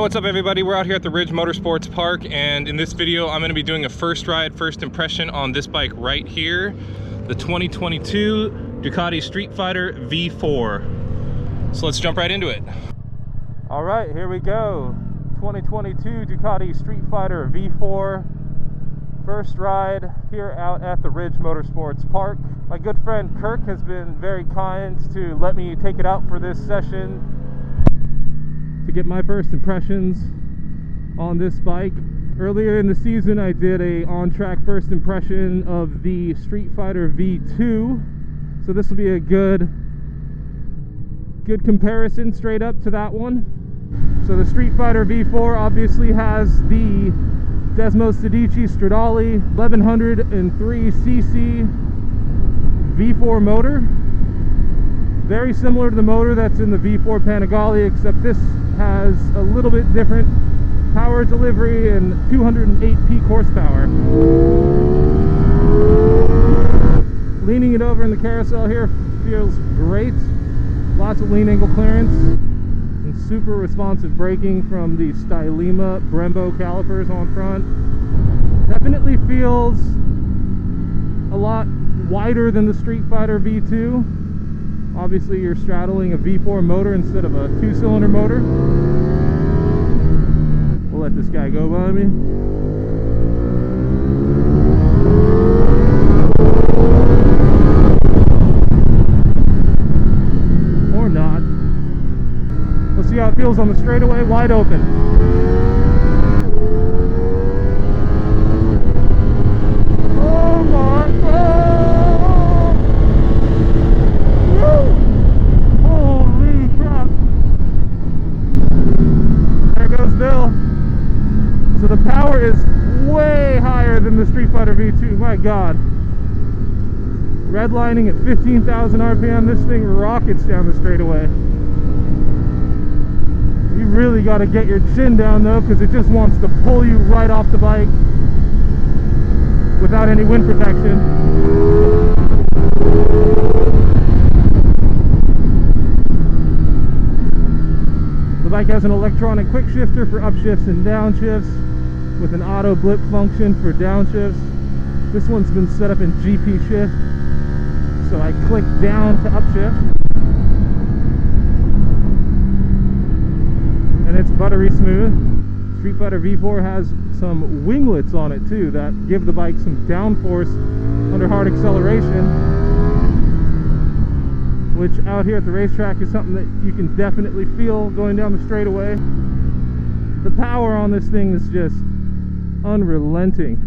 what's up everybody? We're out here at the Ridge Motorsports Park, and in this video I'm going to be doing a first ride, first impression on this bike right here, the 2022 Ducati Streetfighter V4. So let's jump right into it. All right, here we go. 2022 Ducati Streetfighter V4. First ride here out at the Ridge Motorsports Park. My good friend Kirk has been very kind to let me take it out for this session to get my first impressions on this bike. Earlier in the season I did a on-track first impression of the Streetfighter V2, so this will be a good comparison straight up to that one. So the Streetfighter V4 obviously has the Desmo Sedici Stradale 1103cc V4 motor. Very similar to the motor that's in the V4 Panigale, except this has a little bit different power delivery and 208 peak horsepower. Leaning it over in the carousel here feels great. Lots of lean angle clearance and super responsive braking from the Stylema Brembo calipers on front. Definitely feels a lot wider than the Streetfighter V2. Obviously you're straddling a V4 motor instead of a two-cylinder motor. We'll let this guy go by me. Or not. Let's see how it feels on the straightaway, wide open. Oh my God! Holy crap! There goes Bill. So the power is way higher than the Streetfighter V2. My God! Redlining at 15,000 RPM, this thing rockets down the straightaway. You really got to get your chin down though, because it just wants to pull you right off the bike without any wind protection. The bike has an electronic quick shifter for upshifts and downshifts with an auto blip function for downshifts. This one's been set up in GP shift, so I click down to upshift. And it's buttery smooth. Streetfighter V4 has some winglets on it too that give the bike some downforce under hard acceleration, which out here at the racetrack is something that you can definitely feel going down the straightaway. The power on this thing is just unrelenting.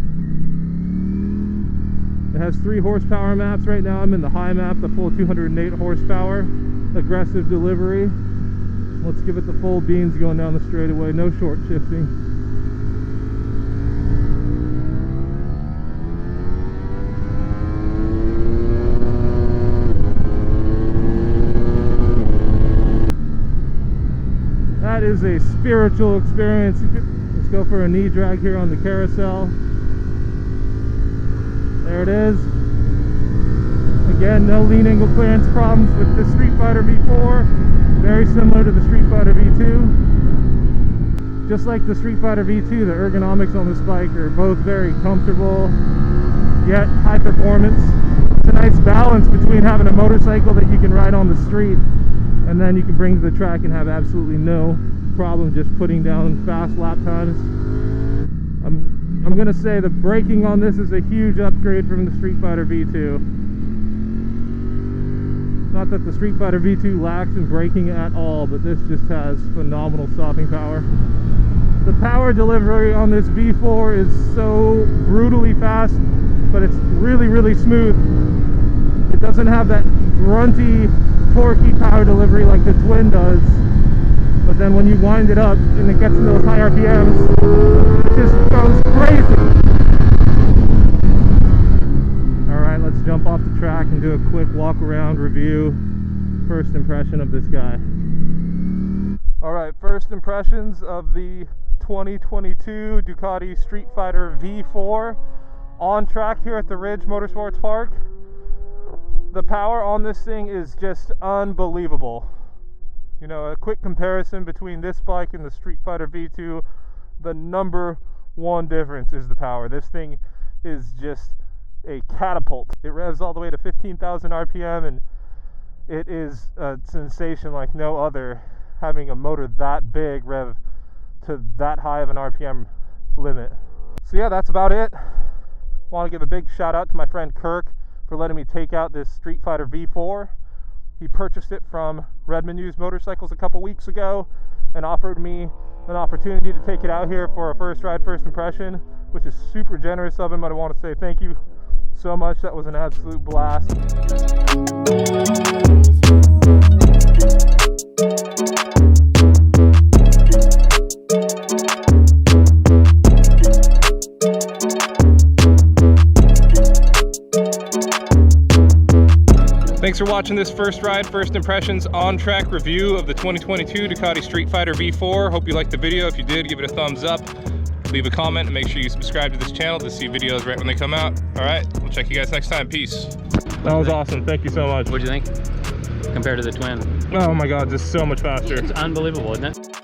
It has 3 horsepower maps. Right now I'm in the high map, the full 208 horsepower, aggressive delivery. Let's give it the full beans going down the straightaway, no short shifting. That is a spiritual experience. Let's go for a knee drag here on the carousel. There it is. Again, no lean angle clearance problems with the Streetfighter V4. Very similar to the Streetfighter V2. Just like the Streetfighter V2, the ergonomics on this bike are both very comfortable, yet high performance. It's a nice balance between having a motorcycle that you can ride on the street and then you can bring to the track and have absolutely no problem just putting down fast lap times. I'm gonna say the braking on this is a huge upgrade from the Streetfighter V2. Not that the Streetfighter V2 lacks in braking at all, but this just has phenomenal stopping power. The power delivery on this V4 is so brutally fast, but it's really smooth. It doesn't have that grunty, torquey power delivery like the Twin does, but then when you wind it up and it gets to those high RPMs, it just goes crazy. Alright, let's jump off the track and do a quick walk around review. First impression of this guy. Alright, first impressions of the 2022 Ducati Streetfighter V4 on track here at the Ridge Motorsports Park. The power on this thing is just unbelievable. You know, a quick comparison between this bike and the Streetfighter V2, the number one difference is the power. This thing is just a catapult. It revs all the way to 15,000 RPM, and it is a sensation like no other, having a motor that big rev to that high of an RPM limit. So yeah, that's about it. Want to give a big shout out to my friend Kirk for letting me take out this Streetfighter V4. He purchased it from Redmond Used Motorcycles a couple weeks ago and offered me an opportunity to take it out here for a first ride, first impression, which is super generous of him. I want to say thank you so much. That was an absolute blast. Thanks for watching this first ride, first impressions on-track review of the 2022 Ducati Streetfighter V4. Hope you liked the video. If you did, give it a thumbs up. Leave a comment and make sure you subscribe to this channel to see videos right when they come out. All right, we'll check you guys next time. Peace. That was awesome. Thank you so much. What'd you think compared to the twin? Oh my God, just so much faster. It's unbelievable, isn't it?